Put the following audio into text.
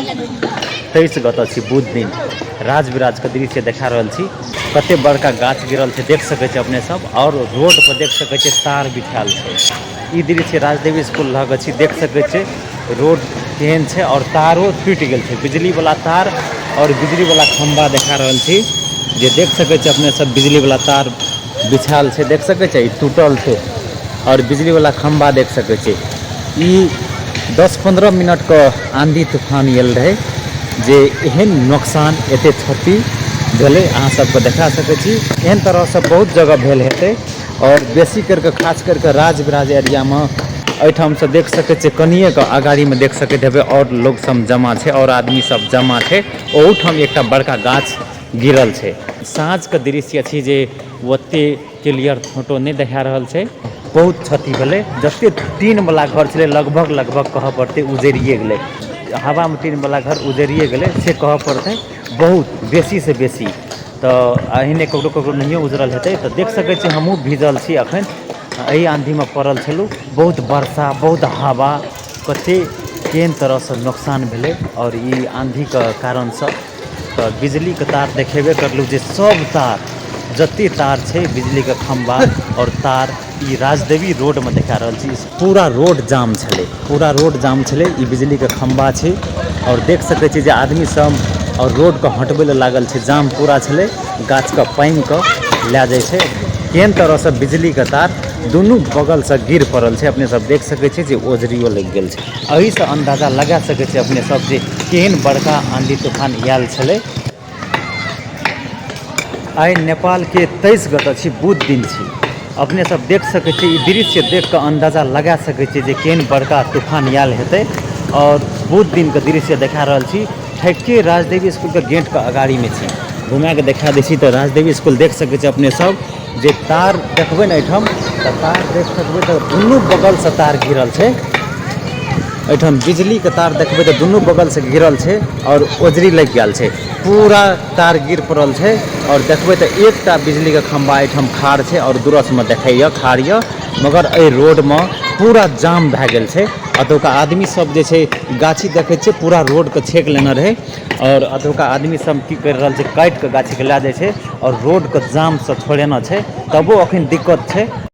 23 गत छी बुध दिन राज विराज के दृश्य देखा रहल छी। कते बड़का गाछ गिरल छै देख सकै छी अपने सब, और रोड पर देख सकै छी तार बिछाल छै। ई दृश्य राजदेवी स्कूल लग छी, देख सकै छी रोड केहन छै और तारो टूट गेल छै। बिजली वाला तार और बिजली वाला खंभा देखा रहल छी, जे देख सकै छी अपने सब बिजली वाला तार बिछाल छै, देख सकै छी टूटल छै। और बिजली वाला खंभा देख सकै छी। ई 10-15 मिनट का आंधी तूफान आयल रहे, जे एहन नुकसान एते क्षति भेलै अहाँ सबके देखा सकै छी। एहन तरह से बहुत जगह भेल हेतै, और बेसी करके खास करके राज विराज एरिया में एहिठाम से देख सकै छी कनिए के अगाड़ी में देख सकैत हेबै और लोग सब जमा छै और आदमी सब जमा छै। ओहूठाम एकटा बड़का गाछ गिरल छै। साँझ के दृश्य छी, जे ओते क्लियर फोटो नहीं देखा रहल छै। बहुत क्षति भेलै, जते टीन वाला घर छलै लगभग कह पड़तै उजड़िए गेलै। हवा में टीन वाला घर उजड़िए गेलै से कह पड़तै, बहुत बेसी से बेसी। तो अहिने ककरो ककरो नहियो उजरल हेतै। तो देख सकै छी हमहूँ भीजल छी अखन, एहि आंधी में पड़ल छलहुँ। बहुत वर्षा, बहुत हवा, कते केहन तरह से नुकसान भेलै। और ई आंधी के कारण से तो बिजली के तार देखेबे करलू, जे सब तार जते तार छै बिजली के खंभा और तार ई राजदेवी रोड में देखा रहल छी। पूरा रोड जाम छलै, पूरा रोड जाम छलै। ई बिजली के खंभा छै, और देख सकै छी जे आदमी सब और रोड के हटबै ले लागल छै। जाम पूरा छलै, गाछ के पांगि के लए जाइ छै। केहन तरह से बिजली के तार दुनू बगल से गिर पड़ल छै, अपने सब देख सकै छी जे ओजरियो लग गेल छै। एही से अंदाजा लगा सकै छी अपने सब जे केहन बड़का आंधी तूफान आयल छलै। आइ नेपाल के 23 गत छी, बुध दिन छी। अपने सब देख सकै छी, ई दृश्य देख के अंदाजा लगा सकै छी जे केहन बड़का तूफान आयल हेतै। और बुध दिन के दृश्य देखा रहल छी, ठेके राजदेवी स्कूल के गेट के अगाड़ी में छी। घुमा के देखा दै छी तो राजदेवी स्कूल देख सकै छी अपने सब, जे तार देखबै ने एहिठाम, तो तार देख सकबै तो दुनू बगल से तार गिरल छै। एहिठाम बिजली के तार देखबै तो दुनू बगल से गिरल छै और ओजरी लग गेल छै। पूरा तार गिर पड़ल छै, और देखबै तो एकटा बिजली के खंभा एहिठाम खाड़ छै और दूरस में देखैया खाड़ यऽ। मगर एहि रोड में पूरा जाम भए गेल छै। अतुका आदमी सब जे छै गाछी देखै छै पूरा रोड के छेक लेने रहै, और अतुका आदमी सब की कर रहल छै काटि के गाछी के लए जाइ छै और रोड के जाम से छोड़ेने छै। तबो अखन दिक्कत छै।